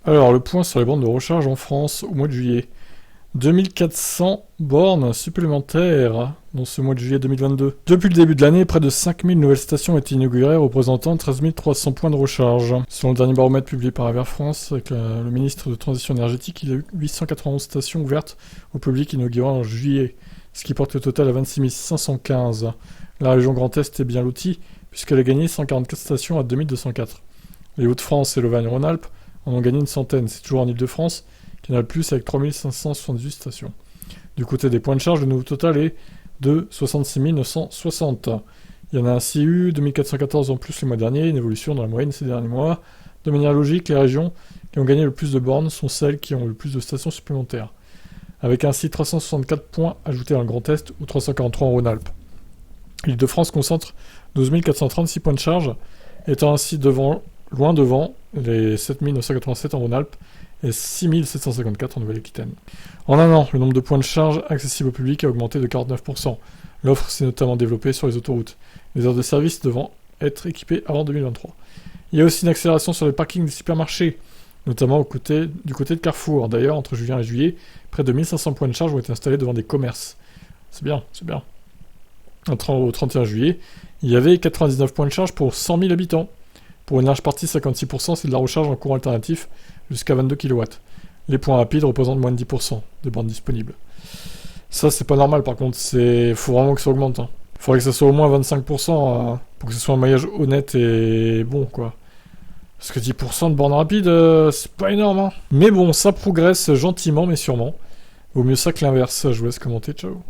Alors, le point sur les bornes de recharge en France au mois de juillet. 2400 bornes supplémentaires dans ce mois de juillet 2022. Depuis le début de l'année, près de 5000 nouvelles stations ont été inaugurées, représentant 13 300 points de recharge. Selon le dernier baromètre publié par Aver France, avec le ministre de Transition énergétique, il y a eu 891 stations ouvertes au public inaugurées en juillet, ce qui porte le total à 26 515. La région Grand Est est bien lotie, puisqu'elle a gagné 144 stations à 2204. Les Hauts-de-France et l'Auvergne-Rhône-Alpes en ont gagné une centaine, c'est toujours en Ile-de-France, qui en a le plus avec 3578 stations. Du côté des points de charge, le nouveau total est de 66 960. Il y en a ainsi eu 2414 en plus le mois dernier, une évolution dans la moyenne ces derniers mois. De manière logique, les régions qui ont gagné le plus de bornes sont celles qui ont le plus de stations supplémentaires, avec ainsi 364 points ajoutés dans le Grand Est ou 343 en Rhône-Alpes. L'Île-de-France concentre 12 436 points de charge, étant ainsi loin devant les 7 987 en Rhône-Alpes et 6 754 en Nouvelle-Aquitaine. En un an, le nombre de points de charge accessibles au public a augmenté de 49%. L'offre s'est notamment développée sur les autoroutes, les heures de service devant être équipées avant 2023. Il y a aussi une accélération sur les parkings des supermarchés, notamment du côté de Carrefour. D'ailleurs, entre juin et juillet, près de 1500 points de charge ont été installés devant des commerces. C'est bien, c'est bien. Au 31 juillet, il y avait 99 points de charge pour 100 000 habitants. Pour une large partie, 56%, c'est de la recharge en courant alternatif jusqu'à 22 kW. Les points rapides représentent moins de 10% des bornes disponibles. Ça, c'est pas normal, par contre. Faut vraiment que ça augmente. Faudrait que ça soit au moins 25% pour que ce soit un maillage honnête et bon, quoi. Parce que 10% de bornes rapides, c'est pas énorme, Mais bon, ça progresse gentiment, mais sûrement. Vaut mieux ça que l'inverse. Je vous laisse commenter. Ciao.